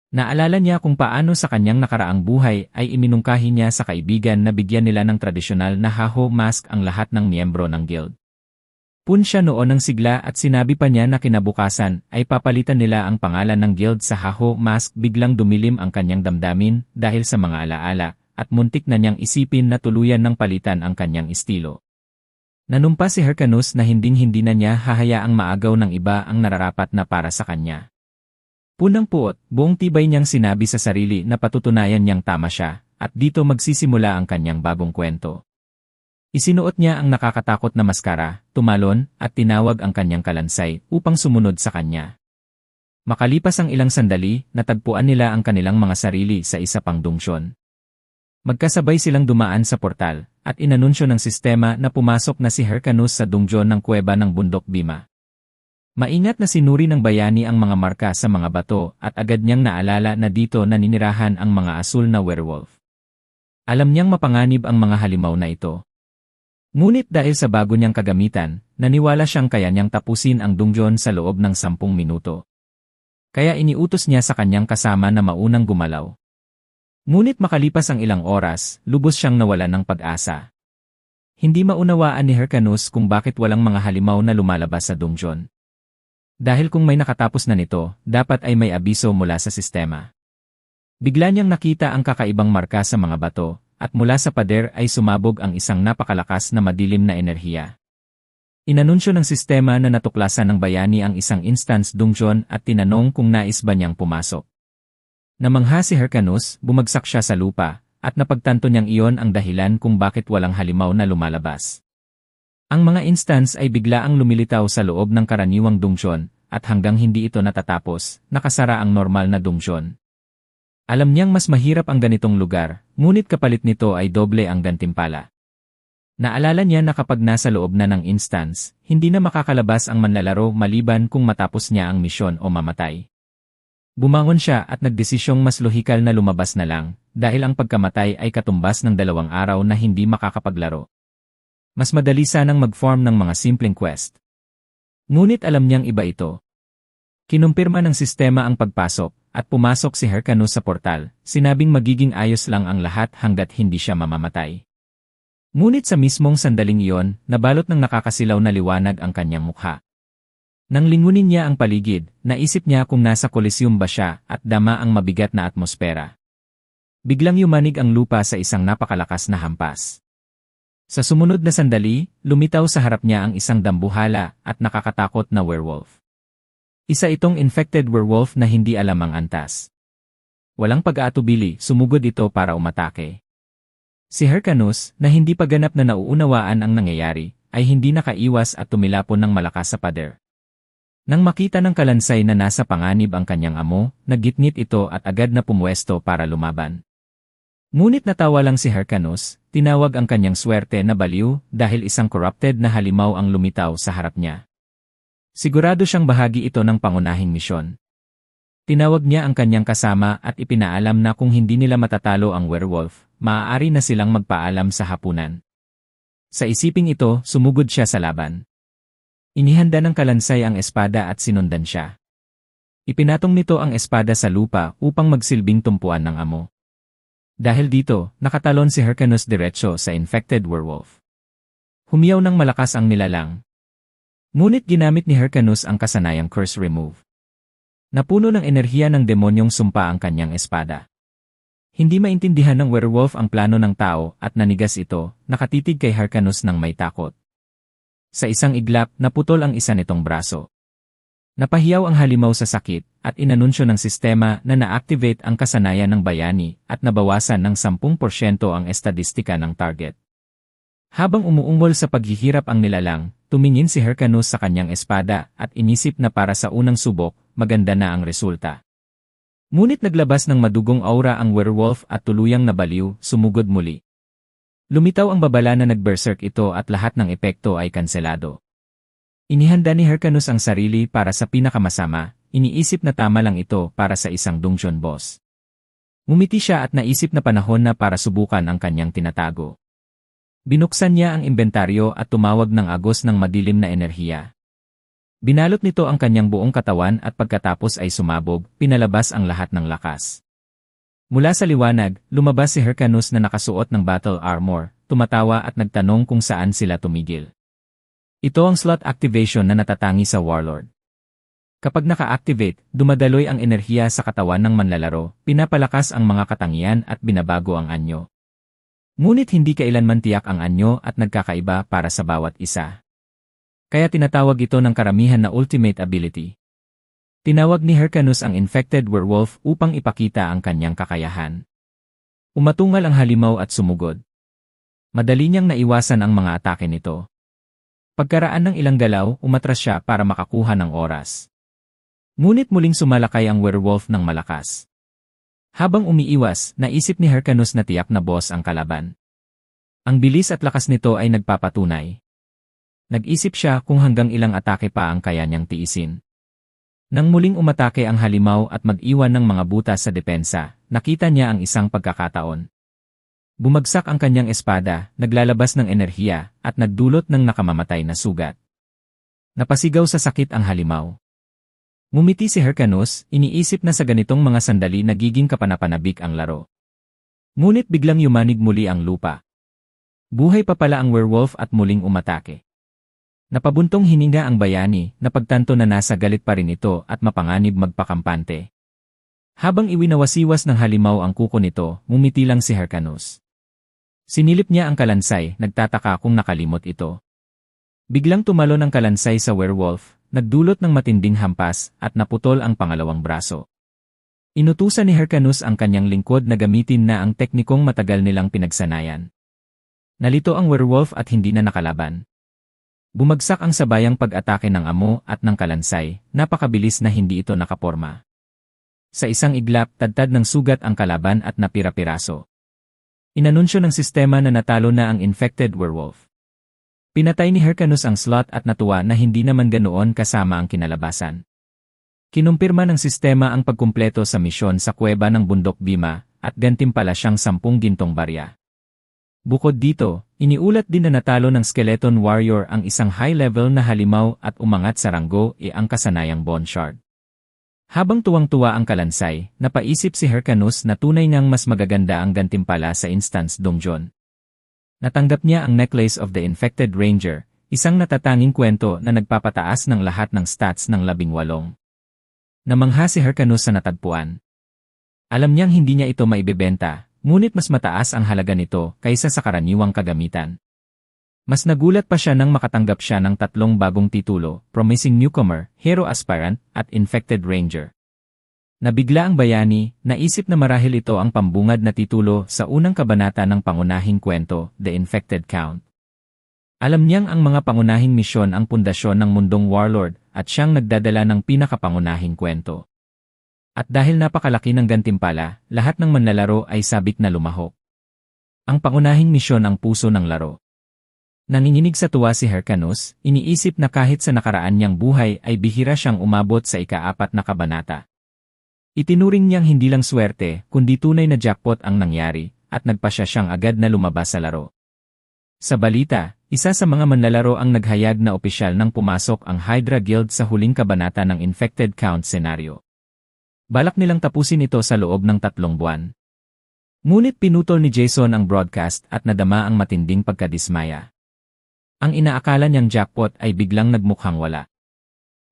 Naalala niya kung paano sa kanyang nakaraang buhay ay iminungkahi niya sa kaibigan na bigyan nila ng tradisyonal na haho mask ang lahat ng miyembro ng guild. Pun siya noon ng sigla at sinabi pa niya na kinabukasan ay papalitan nila ang pangalan ng guild sa haho mask. Biglang dumilim ang kanyang damdamin dahil sa mga alaala at muntik na niyang isipin na tuluyan ng palitan ang kanyang estilo. Nanumpa si Hyrcanus na hinding-hindi na niya hahayaang maagaw ng iba ang nararapat na para sa kanya. Punang-puot, buong tibay niyang sinabi sa sarili na patutunayan niyang tama siya, at dito magsisimula ang kanyang bagong kwento. Isinuot niya ang nakakatakot na maskara, tumalon, at tinawag ang kanyang kalansay upang sumunod sa kanya. Makalipas ang ilang sandali, natagpuan nila ang kanilang mga sarili sa isa pang dungsyon. Magkasabay silang dumaan sa portal, at inanunsyo ng sistema na pumasok na si Hyrcanus sa dungsyon ng kuweba ng bundok Bima. Maingat na sinuri ng bayani ang mga marka sa mga bato at agad niyang naalala na dito naninirahan ang mga asul na werewolf. Alam niyang mapanganib ang mga halimaw na ito. Ngunit dahil sa bago niyang kagamitan, naniwala siyang kaya niyang tapusin ang dungsyon sa loob ng 10 minuto. Kaya iniutos niya sa kanyang kasama na maunang gumalaw. Ngunit makalipas ang ilang oras, lubos siyang nawalan ng pag-asa. Hindi maunawaan ni Hyrcanus kung bakit walang mga halimaw na lumalabas sa dungsyon. Dahil kung may nakatapos na nito, dapat ay may abiso mula sa sistema. Bigla niyang nakita ang kakaibang marka sa mga bato, at mula sa pader ay sumabog ang isang napakalakas na madilim na enerhiya. Inanunsyo ng sistema na natuklasan ng bayani ang isang instance dungsyon at tinanong kung nais ba niyang pumasok. Namangha si Hyrcanus, bumagsak siya sa lupa, at napagtanto niyang iyon ang dahilan kung bakit walang halimaw na lumalabas. Ang mga instance ay biglaang lumilitaw sa loob ng karaniwang dungsyon, at hanggang hindi ito natatapos, nakasara ang normal na dungsyon. Alam niyang mas mahirap ang ganitong lugar, ngunit kapalit nito ay doble ang gantimpala. Naalala niya na kapag nasa loob na ng instance, hindi na makakalabas ang manlalaro maliban kung matapos niya ang misyon o mamatay. Bumangon siya at nagdesisyong mas lohikal na lumabas na lang, dahil ang pagkamatay ay katumbas ng 2 araw na hindi makakapaglaro. Mas madali sanang mag-form ng mga simpleng quest. Ngunit alam niyang iba ito. Kinumpirma ng sistema ang pagpasok, at pumasok si Hyrcanus sa portal, sinabing magiging ayos lang ang lahat hanggat hindi siya mamamatay. Ngunit sa mismong sandaling iyon, nabalot ng nakakasilaw na liwanag ang kanyang mukha. Nang lingunin niya ang paligid, naisip niya kung nasa Coliseum ba siya at dama ang mabigat na atmosfera. Biglang yumanig ang lupa sa isang napakalakas na hampas. Sa sumunod na sandali, lumitaw sa harap niya ang isang dambuhala at nakakatakot na werewolf. Isa itong infected werewolf na hindi alam ang antas. Walang pag-aatubili, sumugod ito para umatake. Si Hyrcanus, na hindi pa ganap na nauunawaan ang nangyayari, ay hindi nakaiwas at tumilapon ng malakas sa pader. Nang makita ng kalansay na nasa panganib ang kanyang amo, naggitngit ito at agad na pumwesto para lumaban. Ngunit natawa lang si Hyrcanus, tinawag ang kanyang swerte na baliw dahil isang corrupted na halimaw ang lumitaw sa harap niya. Sigurado siyang bahagi ito ng pangunahing misyon. Tinawag niya ang kanyang kasama at ipinaalam na kung hindi nila matatalo ang werewolf, maaari na silang magpaalam sa hapunan. Sa isiping ito, sumugod siya sa laban. Inihanda ng kalansay ang espada at sinundan siya. Ipinatong nito ang espada sa lupa upang magsilbing tumpuan ng amo. Dahil dito, nakatalon si Hyrcanus diretso sa infected werewolf. Humiyaw ng malakas ang nilalang. Ngunit ginamit ni Hyrcanus ang kasanayang curse remove. Napuno ng enerhiya ng demonyong sumpa ang kanyang espada. Hindi maintindihan ng werewolf ang plano ng tao at nanigas ito, nakatitig kay Hyrcanus ng may takot. Sa isang iglap, naputol ang isa nitong braso. Napahiyaw ang halimaw sa sakit at inanunsyo ng sistema na na-activate ang kasanayan ng bayani at nabawasan ng 10% ang estadistika ng target. Habang umuungol sa paghihirap ang nilalang, tumingin si Hyrcanus sa kanyang espada at inisip na para sa unang subok, maganda na ang resulta. Ngunit naglabas ng madugong aura ang werewolf at tuluyang nabaliw, sumugod muli. Lumitaw ang babala na nag-berserk ito at lahat ng epekto ay kanselado. Inihanda ni Hyrcanus ang sarili para sa pinakamasama, iniisip na tama lang ito para sa isang dungeon boss. Ngumiti siya at naisip na panahon na para subukan ang kanyang tinatago. Binuksan niya ang inventaryo at tumawag ng agos ng madilim na enerhiya. Binalot nito ang kanyang buong katawan at pagkatapos ay sumabog, pinalabas ang lahat ng lakas. Mula sa liwanag, lumabas si Hyrcanus na nakasuot ng battle armor, tumatawa at nagtanong kung saan sila tumigil. Ito ang slot activation na natatangi sa Warlord. Kapag naka-activate, dumadaloy ang enerhiya sa katawan ng manlalaro, pinapalakas ang mga katangian at binabago ang anyo. Ngunit hindi kailanman tiyak ang anyo at nagkakaiba para sa bawat isa. Kaya tinatawag ito ng karamihan na ultimate ability. Tinawag ni Hyrcanus ang infected werewolf upang ipakita ang kanyang kakayahan. Umatungal ang halimaw at sumugod. Madali niyang naiwasan ang mga atake nito. Pagkaraan ng ilang galaw, umatras siya para makakuha ng oras. Ngunit muling sumalakay ang werewolf ng malakas. Habang umiiwas, naisip ni Hyrcanus na tiyak na boss ang kalaban. Ang bilis at lakas nito ay nagpapatunay. Nag-isip siya kung hanggang ilang atake pa ang kaya niyang tiisin. Nang muling umatake ang halimaw at mag-iwan ng mga butas sa depensa, nakita niya ang isang pagkakataon. Bumagsak ang kanyang espada, naglalabas ng enerhiya, at nagdulot ng nakamamatay na sugat. Napasigaw sa sakit ang halimaw. Ngumiti si Hyrcanus, iniisip na sa ganitong mga sandali nagiging kapanapanabik ang laro. Ngunit biglang yumanig muli ang lupa. Buhay pa pala ang werewolf at muling umatake. Napabuntong hininga ang bayani, napagtanto na nasa galit pa rin ito at mapanganib magpakampante. Habang iwinawasiwas ng halimaw ang kuko nito, ngumiti lang si Hyrcanus. Sinilip niya ang kalansay, nagtataka kung nakalimot ito. Biglang tumalon ang kalansay sa werewolf, nagdulot ng matinding hampas at naputol ang pangalawang braso. Inutusan ni Hyrcanus ang kanyang lingkod na gamitin na ang teknikong matagal nilang pinagsanayan. Nalito ang werewolf at hindi na nakalaban. Bumagsak ang sabayang pag-atake ng amo at ng kalansay, napakabilis na hindi ito nakaporma. Sa isang iglap, tadtad ng sugat ang kalaban at napira-piraso. Inanunsyo ng sistema na natalo na ang infected werewolf. Pinatay ni Hyrcanus ang slot at natuwa na hindi naman ganoon kasama ang kinalabasan. Kinumpirma ng sistema ang pagkumpleto sa misyon sa kuweba ng Bundok Bima at gantimpala siyang 10 gintong barya. Bukod dito, iniulat din na natalo ng Skeleton Warrior ang isang high-level na halimaw at umangat sa ranggo ang kasanayang Bone Shard. Habang tuwang-tuwa ang kalansay, napaisip si Hyrcanus na tunay ngang mas magaganda ang gantimpala sa Instance Dungeon. Natanggap niya ang Necklace of the Infected Ranger, isang natatanging kwento na nagpapataas ng lahat ng stats ng 18. Namangha si Hyrcanus sa natagpuan. Alam niyang hindi niya ito maibebenta. Ngunit mas mataas ang halaga nito kaysa sa karaniwang kagamitan. Mas nagulat pa siya nang makatanggap siya ng 3 bagong titulo, Promising Newcomer, Hero Aspirant, at Infected Ranger. Nabigla ang bayani, naisip na marahil ito ang pambungad na titulo sa unang kabanata ng pangunahing kwento, The Infected Count. Alam niyang ang mga pangunahing misyon ang pundasyon ng mundong Warlord at siyang nagdadala ng pinakapangunahing kwento. At dahil napakalaki ng gantimpala, lahat ng manlalaro ay sabik na lumahok. Ang pangunahing misyon ang puso ng laro. Nanginginig sa tuwa si Hyrcanus, iniisip na kahit sa nakaraan niyang buhay ay bihira siyang umabot sa ika-4 na kabanata. Itinuring niyang hindi lang swerte, kundi tunay na jackpot ang nangyari, at nagpasya siyang agad na lumabas sa laro. Sa balita, isa sa mga manlalaro ang naghayag na opisyal nang pumasok ang Hydra Guild sa huling kabanata ng Infected Count senaryo. Balak nilang tapusin ito sa loob ng 3 buwan. Ngunit pinutol ni Jason ang broadcast at nadama ang matinding pagkadismaya. Ang inaakala niyang jackpot ay biglang nagmukhang wala.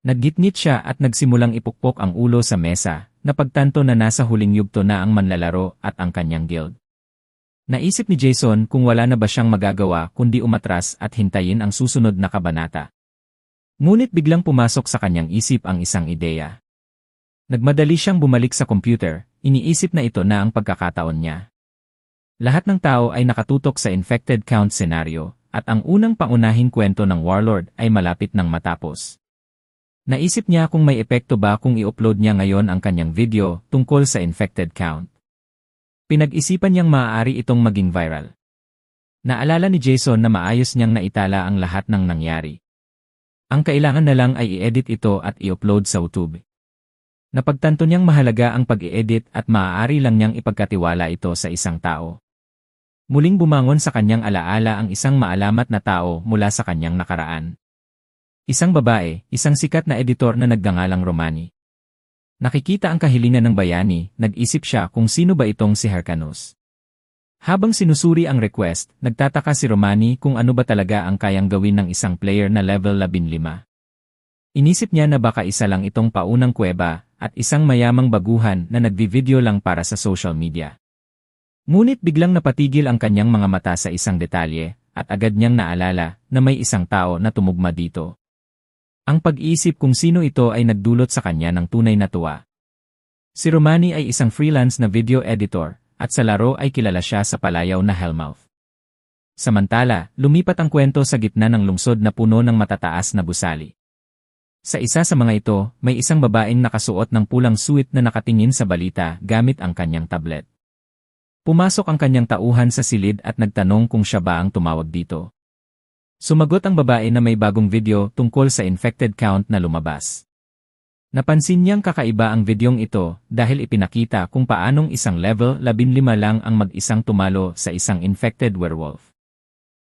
Naggitngit siya at nagsimulang ipukpok ang ulo sa mesa, napagtanto na nasa huling yugto na ang manlalaro at ang kanyang guild. Naisip ni Jason kung wala na ba siyang magagawa kundi umatras at hintayin ang susunod na kabanata. Ngunit biglang pumasok sa kanyang isip ang isang ideya. Nagmadali siyang bumalik sa computer, iniisip na ito na ang pagkakataon niya. Lahat ng tao ay nakatutok sa Infected Count senaryo, at ang unang pangunahing kwento ng Warlord ay malapit nang matapos. Naisip niya kung may epekto ba kung i-upload niya ngayon ang kanyang video tungkol sa Infected Count. Pinag-isipan niyang maaari itong maging viral. Naalala ni Jason na maayos niyang naitala ang lahat ng nangyari. Ang kailangan na lang ay i-edit ito at i-upload sa YouTube. Napagtanto niyang mahalaga ang pag-i-edit at maaari lang niyang ipagkatiwala ito sa isang tao. Muling bumangon sa kanyang alaala ang isang maalamat na tao mula sa kanyang nakaraan. Isang babae, isang sikat na editor na nagngangalang Romani. Nakikita ang kahilingan ng bayani, nag-isip siya kung sino ba itong si Hyrcanus. Habang sinusuri ang request, nagtataka si Romani kung ano ba talaga ang kayang gawin ng isang player na level 15. Inisip niya na baka isa lang itong paunang kuweba at isang mayamang baguhan na nagvi-video lang para sa social media. Ngunit biglang napatigil ang kanyang mga mata sa isang detalye at agad niyang naalala na may isang tao na tumugma dito. Ang pag-iisip kung sino ito ay nagdulot sa kanya ng tunay na tuwa. Si Romani ay isang freelance na video editor at sa laro ay kilala siya sa palayaw na Hellmouth. Samantala, lumipat ang kwento sa gitna ng lungsod na puno ng matataas na gusali. Sa isa sa mga ito, may isang babaeng nakasuot ng pulang suit na nakatingin sa balita gamit ang kanyang tablet. Pumasok ang kanyang tauhan sa silid at nagtanong kung siya ba ang tumawag dito. Sumagot ang babae na may bagong video tungkol sa infected count na lumabas. Napansin niyang kakaiba ang videong ito dahil ipinakita kung paanong isang level 15 lang ang mag-isang tumalo sa isang infected werewolf.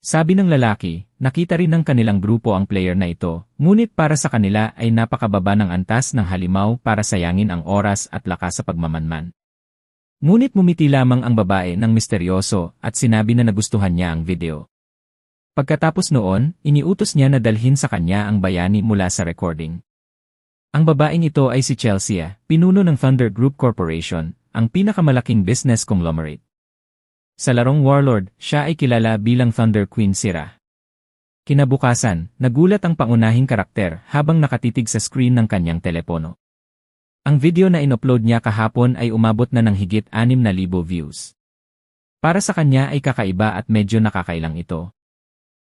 Sabi ng lalaki, nakita rin ng kanilang grupo ang player na ito, ngunit para sa kanila ay napakababa ng antas ng halimaw para sayangin ang oras at lakas sa pagmamanman. Ngunit mumiti lamang ang babae ng misteryoso at sinabi na nagustuhan niya ang video. Pagkatapos noon, iniutos niya na dalhin sa kanya ang bayani mula sa recording. Ang babaeng ito ay si Chelsea, pinuno ng Thunder Group Corporation, ang pinakamalaking business conglomerate. Sa larong Warlord, siya ay kilala bilang Thunder Queen Sira. Kinabukasan, nagulat ang pangunahing karakter habang nakatitig sa screen ng kanyang telepono. Ang video na inupload niya kahapon ay umabot na ng higit 6,000 views. Para sa kanya ay kakaiba at medyo nakakailang ito.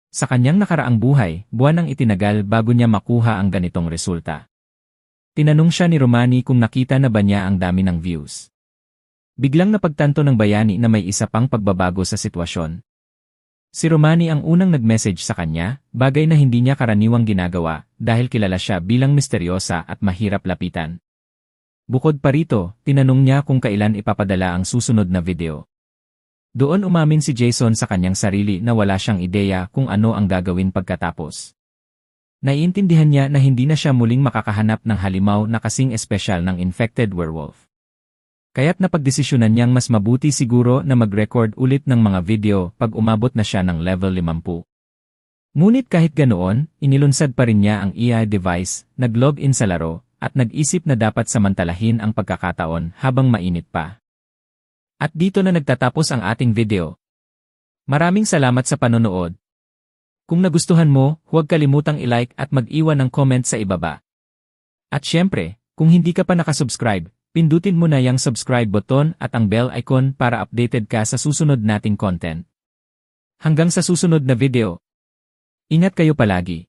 Sa kanyang nakaraang buhay, buwan ang itinagal bago niya makuha ang ganitong resulta. Tinanong siya ni Romani kung nakita na ba niya ang dami ng views. Biglang napagtanto ng bayani na may isa pang pagbabago sa sitwasyon. Si Romani ang unang nag-message sa kanya, bagay na hindi niya karaniwang ginagawa dahil kilala siya bilang misteryosa at mahirap lapitan. Bukod pa rito, tinanong niya kung kailan ipapadala ang susunod na video. Doon umamin si Jason sa kanyang sarili na wala siyang ideya kung ano ang gagawin pagkatapos. Naiintindihan niya na hindi na siya muling makakahanap ng halimaw na kasing espesyal ng infected werewolf. Kaya't napagdesisyonan niyang mas mabuti siguro na mag-record ulit ng mga video pag umabot na siya ng level 50. Ngunit kahit ganoon, inilunsad pa rin niya ang AI device, nag-log in sa laro, at nag-isip na dapat samantalahin ang pagkakataon habang mainit pa. At dito na nagtatapos ang ating video. Maraming salamat sa panonood. Kung nagustuhan mo, huwag kalimutang i-like at mag-iwan ng comment sa ibaba. At syempre, kung hindi ka pa nakasubscribe, pindutin mo na yung subscribe button at ang bell icon para updated ka sa susunod nating content. Hanggang sa susunod na video. Ingat kayo palagi.